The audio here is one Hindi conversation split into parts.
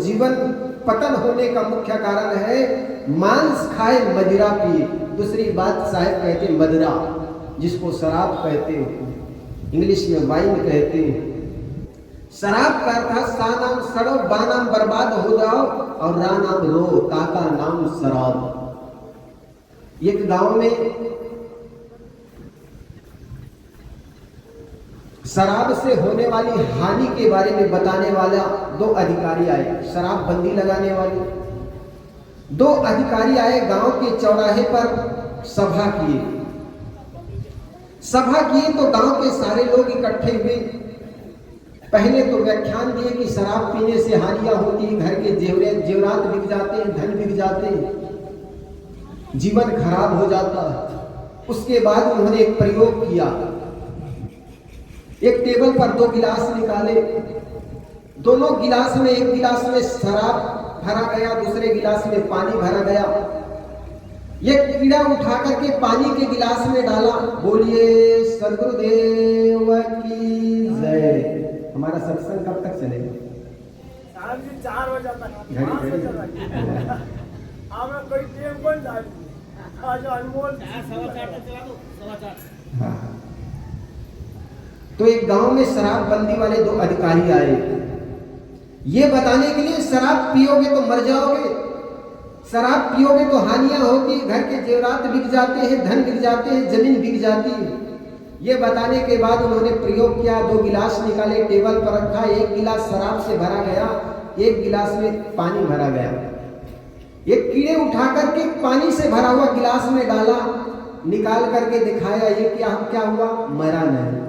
जीवन पतन होने का मुख्य कारण है मांस खाए मदिरा पिए। दूसरी बात साहब कहते मदिरा, जिसको शराब कहते हो, इंग्लिश में वाइन कहते हैं। शराब का अर्थ सा नाम सड़ो, बा नाम बर्बाद हो जाओ और रा नाम रो, ताका नाम शराब। एक गांव में शराब से होने वाली हानि के बारे में बताने वाला दो अधिकारी आए, शराब बंदी लगाने वाले दो अधिकारी आए। गांव के चौराहे पर सभा किए। सभा किए तो गांव के सारे लोग इकट्ठे हुए। पहले तो व्याख्यान दिए कि शराब पीने से हानियां होती हैं, घर के जेवरात बिक जाते हैं, धन बिक जाते हैं, जीवन खराब हो जाता है। उसके बाद उन्होंने एक प्रयोग किया। एक टेबल पर दो गिलास निकाले, दोनों गिलास में, एक गिलास में शराब भरा गया, दूसरे गिलास में पानी भरा गया। ये कीड़ा उठा करके पानी के गिलास में डाला। बोलिए सदगुरुदेव की जय। हमारा सत्संग कब तक चलेगा? 4 बजे तक। आपने कोई टेम कौन जाए? आज अनमोल 4:15 हाँ। तो एक गांव में शराब बंदी वाले दो अधिकारी आए, ये बताने के लिए शराब पियोगे तो मर जाओगे, शराब पियोगे तो हानियां होगी, घर के जेवरात बिक जाते हैं, धन बिक जाते हैं, जमीन बिक जाती है। ये बताने के बाद उन्होंने प्रयोग किया। दो गिलास निकाले, टेबल पर रखा। एक गिलास शराब से भरा गया, एक गिलास में पानी भरा गया। एक कीड़े उठा करके पानी से भरा हुआ गिलास में डाला, निकाल करके दिखाया। ये क्या हुआ? मरा नहीं।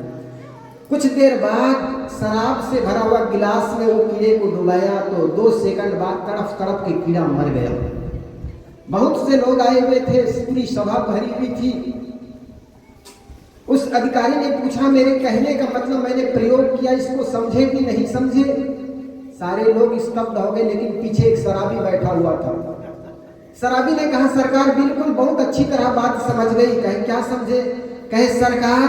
कुछ देर बाद शराब से भरा हुआ गिलास में वो कीड़े को डुबाया तो 2 सेकंड बाद तड़प तड़प के कीड़ा मर गया। बहुत से लोग आए हुए थे, पूरी सभा भरी हुई थी। उस अधिकारी ने पूछा, मेरे कहने का मतलब मैंने प्रयोग किया, इसको समझे कि नहीं समझे? सारे लोग स्तब्ध हो गए, लेकिन पीछे एक शराबी बैठा हुआ था। शराबी ने कहा, सरकार बिल्कुल बहुत अच्छी तरह बात समझ गई। कहे क्या समझे? कहे सरकार,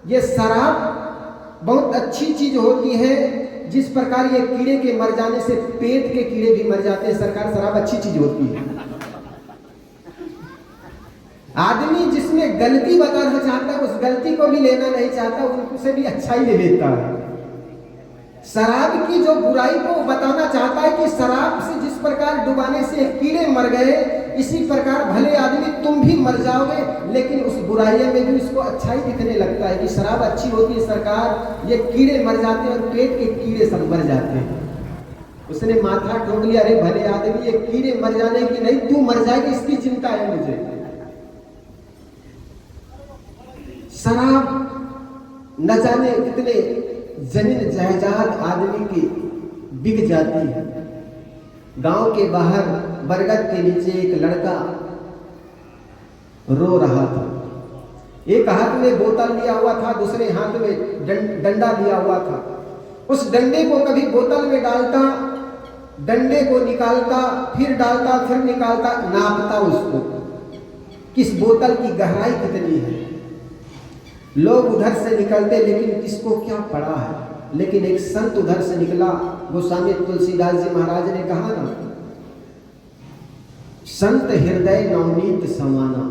ये शराब बहुत अच्छी चीज होती है, जिस प्रकार ये कीड़े के मर जाने से पेट के कीड़े भी मर जाते हैं। सरकार, शराब अच्छी चीज होती है। आदमी जिसमें गलती बताना चाहता है, उस गलती को भी लेना नहीं चाहता, उनसे भी अच्छा ही ले लेता है। शराब की जो बुराई को बताना चाहता है कि शराब से जिस प्रकार डुबाने से कीड़े मर गए, इसी प्रकार भले आदमी तुम भी मर जाओगे, लेकिन उस बुराई में भी उसको अच्छा ही दिखने लगता है कि शराब अच्छी होती है। सरकार, ये कीड़े मर जाते हैं और पेट के कीड़े सब मर जाते हैं। उसने माथा ठोक लिया, अरे भले आदमी, ये कीड़े मर जाने की नहीं, तू मर जाएगी इसकी चिंता है मुझे। शराब न जाने कितने जमीन जायदाद आदमी की बिक जाती है। गांव के बाहर बरगद के नीचे एक लड़का रो रहा था। एक हाथ में बोतल लिया हुआ था, दूसरे हाथ में डंडा लिया हुआ था। उस डंडे को कभी बोतल में डालता, डंडे को निकालता, फिर डालता, फिर निकालता, नापता उसको किस बोतल की गहराई कितनी है। लोग उधर से निकलते, लेकिन किसको क्या पड़ा है। लेकिन एक संत उधर से निकला। गोस्वामी तुलसीदास जी महाराज ने कहा ना, संत हृदय नवनीत समाना।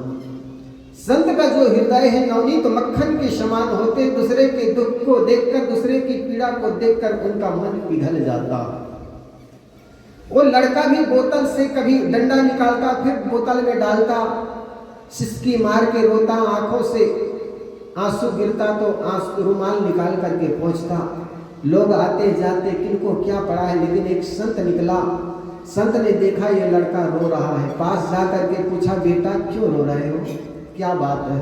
संत का जो हृदय है नवनीत मक्खन के समान होते हैं। दूसरे के दुख को देखकर, दूसरे की पीड़ा को देखकर उनका मन पिघल जाता। वो लड़का भी बोतल से कभी डंडा निकालता, फिर बोतल में डालता, सिसकी मार के रोता, आंखों से आंसू गिरता तो आंसू रुमाल निकाल करके पहुंचता। लोग आते जाते, किनको क्या पड़ा है। लेकिन एक संत निकला। संत ने देखा ये लड़का रो रहा है, पास जा करके पूछा, बेटा क्यों रो रहे हो, क्या बात है?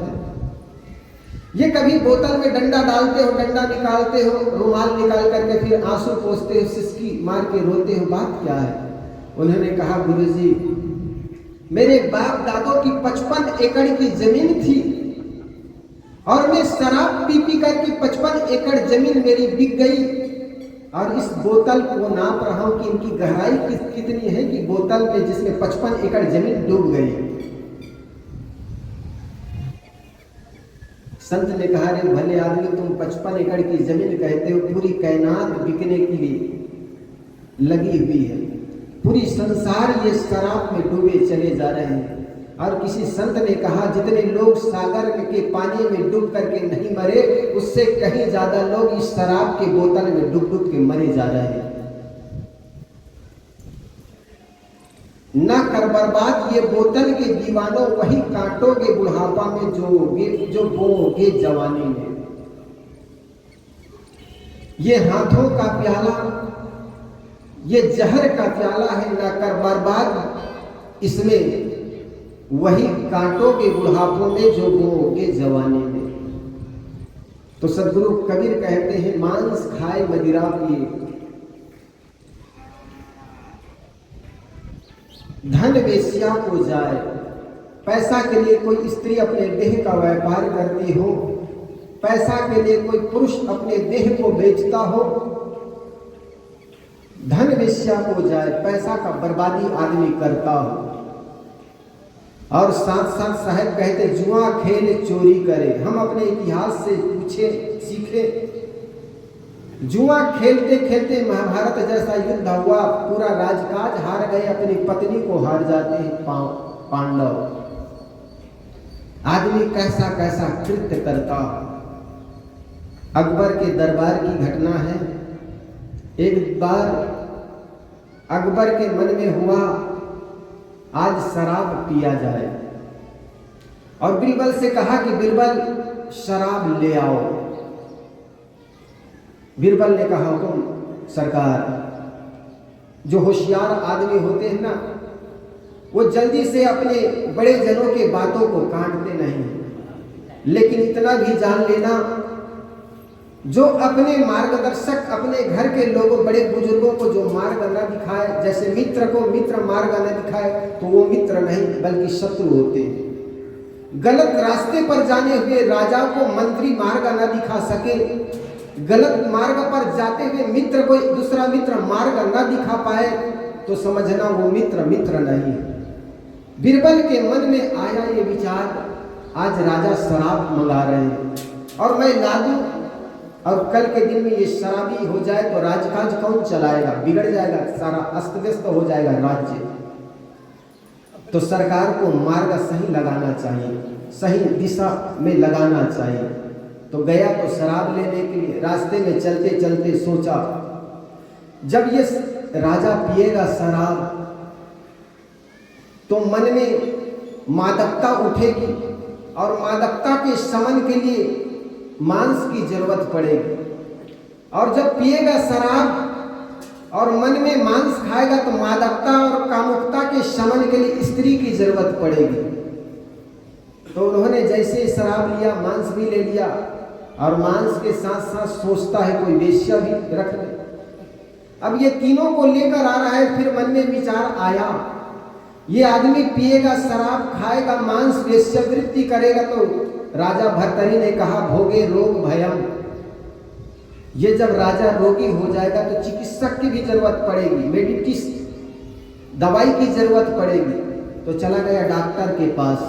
ये कभी बोतल में डंडा डालते हो, डंडा निकालते हो, रुमाल निकाल करके फिर आंसू पोंछते हो, सिसकी मार के रोते हो, बात क्या है? उन्होंने कहा, गुरुजी, मेरे बाप दादों की 55 एकड़ की जमीन थी और मैं शराब पी पी करके 55 एकड़ जमीन मेरी बिक गई, और इस बोतल को नाप रहा हूं कि इनकी गहराई कितनी है कि बोतल में जिसमें 55 एकड़ जमीन डूब गई। संत ने कहा, रे भले आदमी, तुम 55 एकड़ की जमीन कहते हो, पूरी कायनात बिकने के लिए लगी हुई है। पूरी संसार ये शराब में डूबे चले जा रहे हैं। और किसी संत ने कहा जितने लोग सागर के पानी में डूब करके नहीं मरे, उससे कहीं ज्यादा लोग इस शराब के बोतल में डूब डूब के मरे जा रहे हैं। न कर बर्बाद ये बोतल के दीवानों, वही काटोगे बुढ़ापा में जो बोओगे जवानी में। ये हाथों का प्याला, ये जहर का प्याला है, न कर बर्बाद इसमें, वही काटोगे बुढ़ापों में जो बोओगे जवानी में। तो सदगुरु कबीर कहते हैं मांस खाए मदिरा पिए, धन वेश्या को जाए। पैसा के लिए कोई स्त्री अपने देह का व्यापार करती हो, पैसा के लिए कोई पुरुष अपने देह को बेचता हो, धन वेश्या को जाए, पैसा का बर्बादी आदमी करता हो। और साथ साथ साहब कहते जुआ खेल चोरी करे। हम अपने इतिहास से पूछे सीखे, जुआ खेलते खेलते महाभारत जैसा युद्ध हुआ, पूरा राजकाज हार गए, अपनी पत्नी को हार जाते हैं पांडव। आदमी कैसा कैसा कृत्य करता। अकबर के दरबार की घटना है। एक बार अकबर के मन में हुआ आज शराब पिया जाए, और बीरबल से कहा कि बीरबल शराब ले आओ। बीरबल ने कहा हुकुम सरकार। जो होशियार आदमी होते हैं ना, वो जल्दी से अपने बड़े जनों के बातों को काटते नहीं, लेकिन इतना भी जान लेना, जो अपने मार्गदर्शक, अपने घर के लोगों, बड़े बुजुर्गों को जो मार्ग न दिखाए, जैसे मित्र को मित्र मार्ग न दिखाए, तो वो मित्र नहीं बल्कि शत्रु होते हैं। गलत रास्ते पर जाने हुए राजा को मंत्री मार्ग न दिखा सके, गलत मार्ग पर जाते हुए मित्र को दूसरा मित्र मार्ग न दिखा पाए, तो समझना वो मित्र मित्र नहीं है। बीरबल के मन में आया ये विचार, आज राजा शराब मंगा रहे हैं और मैं ला दूं, और कल के दिन में ये शराबी हो जाए तो राजकाज कौन चलाएगा, बिगड़ जाएगा, सारा अस्त व्यस्त हो जाएगा राज्य। तो सरकार को मार्ग सही लगाना चाहिए, सही दिशा में लगाना चाहिए। तो गया तो शराब लेने के लिए, रास्ते में चलते चलते सोचा जब ये राजा पिएगा शराब तो मन में मादकता उठेगी, और मादकता के शमन के लिए मांस की जरूरत पड़ेगी। और जब पिएगा शराब और मन में मांस खाएगा तो मादकता और कामुकता के शमन के लिए स्त्री की जरूरत पड़ेगी। तो उन्होंने जैसे शराब लिया, मांस भी ले लिया, और मांस के साथ साथ सोचता है कोई वेश्या भी रख ले। अब ये तीनों को लेकर आ रहा है, फिर मन में विचार आया, ये आदमी पिएगा शराब, खाएगा मांस, वेश्यावृत्ति करेगा, तो राजा भर्तरी ने कहा भोगे रोग भयम। ये जब राजा रोगी हो जाएगा तो चिकित्सक की भी जरूरत पड़ेगी, मेडिटिस दवाई की जरूरत पड़ेगी। तो चला गया डॉक्टर के पास।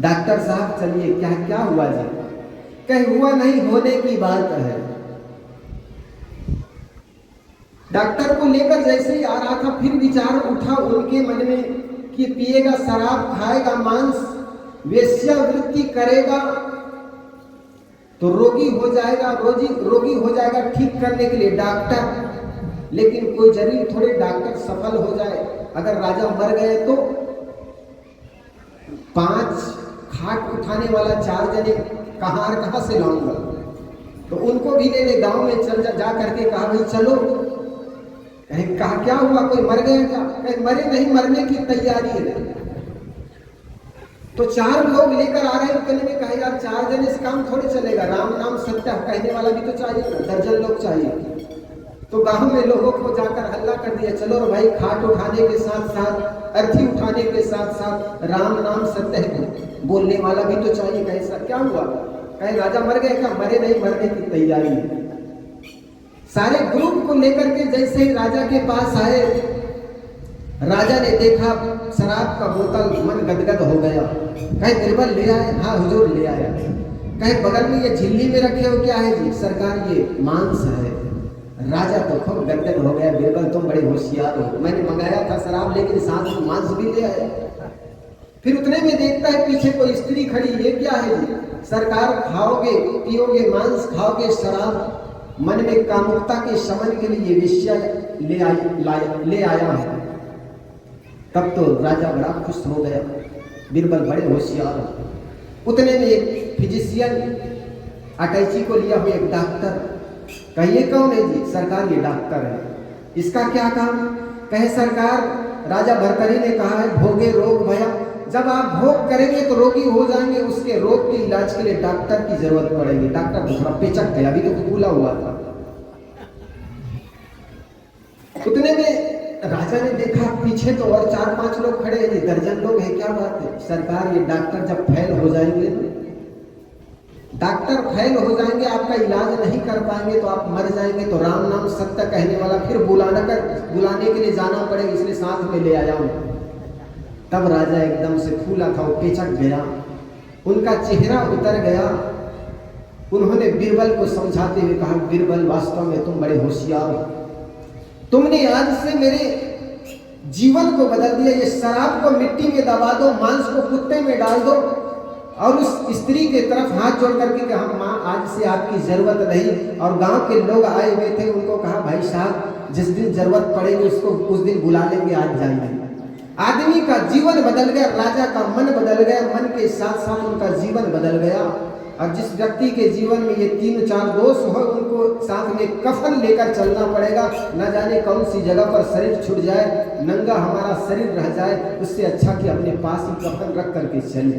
डॉक्टर साहब चलिए, क्या क्या हुआ जी? कहीं हुआ नहीं, होने की बात है। डॉक्टर को लेकर जैसे ही आ रहा था, फिर विचार उठा उनके मन में कि पिएगा शराब, खाएगा मांस, वेश्यावृत्ति करेगा तो रोगी हो जाएगा, रोगी हो जाएगा। ठीक करने के लिए डॉक्टर, लेकिन कोई जरूरी थोड़े डॉक्टर सफल हो जाए। अगर राजा मर गए तो 5 खाट उठाने वाला 4 जने कहाँ से लाऊंगा? तो उनको भी ले गांव में चल जा करके कहा भाई चलो। कहा क्या हुआ, कोई मर गया क्या? कहे मरे नहीं, मरने की तैयारी है। तो 4 लोग लेकर आ रहे हैं, कहने में कहा यार 4 जने से काम थोड़े चलेगा, राम नाम सत्य कहने वाला भी तो चाहिए ना, दर्जन लोग चाहिए। तो गांव में लोगों को जाकर हल्ला कर दिया, चलो भाई खाट उठाने के साथ साथ, अर्थी उठाने के साथ साथ राम नाम सत्य बोलने वाला भी तो चाहिए। कैसा क्या हुआ? कहे राजा मर गए क्या? मरे नहीं, मरने की तैयारी है। सारे ग्रुप को लेकर के जैसे ही राजा के पास आए, राजा ने देखा शराब का बोतल, मन गदगद हो गया। कहे बीरबल ले आए? हाँ हुजूर ले आया। कहे बगल में ये झिल्ली में रखे हो क्या है जी? सरकार ये मांस है। राजा तो खूब गदगद हो गया, बिरबल तुम बड़े होशियार हो, मैंने मंगाया था शराब लेकिन साथ में मांस भी ले आए। फिर उतने में देखता है पीछे कोई स्त्री खड़ी, ये क्या है जी? सरकार खाओगे पियोगे मांस, खाओगे शराब, मन में कामुकता के शमन के लिए वेश्या ले आया है। तब तो राजा बड़ा खुश हो गया, बिरबल बड़े होशियार हो। उतने में एक फिजिशियन अटैची को लिया हुआ एक डॉक्टर, कहिए कौन है जी? सरकार ये डॉक्टर है, इसका क्या काम? कहे सरकार राजा भर्तरी ने कहा है भोगे रोग भया, जब आप भोग करेंगे तो रोगी हो जाएंगे, उसके रोग के इलाज के लिए डॉक्टर की जरूरत पड़ेगी। डॉक्टर दूसरा पेचक गया, अभी तो खुला हुआ था। उतने में राजा ने देखा पीछे तो और 4-5 लोग खड़े हैं, दर्जन लोग हैं, क्या बात है? सरकार ये डॉक्टर जब फेल हो जाएंगे, डॉक्टर फेल हो जाएंगे, आपका इलाज नहीं कर पाएंगे तो आप मर जाएंगे, तो राम नाम सत्य कहने वाला फिर बुलाने के लिए जाना पड़ेगा, इसलिए साथ में ले आया हूं। तब राजा एकदम से फूला था, वो पेचक गया, उनका चेहरा उतर गया। उन्होंने बिरबल को समझाते हुए कहा, बिरबल वास्तव में तुम बड़े होशियार हो, तुमने आज से मेरे जीवन को बदल दिया। ये शराब को मिट्टी में दबा दो, मांस को कुत्ते में डाल दो, और उस स्त्री के तरफ हाथ जोड़ करके कहा, माँ आज से आपकी जरूरत नहीं। और गांव के लोग आए हुए थे, उनको कहा भाई साहब जिस दिन जरूरत पड़ेगी उसको उस दिन बुला लेंगे, आज जाएंगे। आदमी का जीवन बदल गया, राजा का मन बदल गया, मन के साथ साथ उनका जीवन बदल गया। और जिस व्यक्ति के जीवन में ये 3-4 दोष हो, उनको साथ में कफन लेकर चलना पड़ेगा, न जाने कौन सी जगह पर शरीर छूट जाए, नंगा हमारा शरीर रह जाए, उससे अच्छा कि अपने पास ही कफन रख करके चले।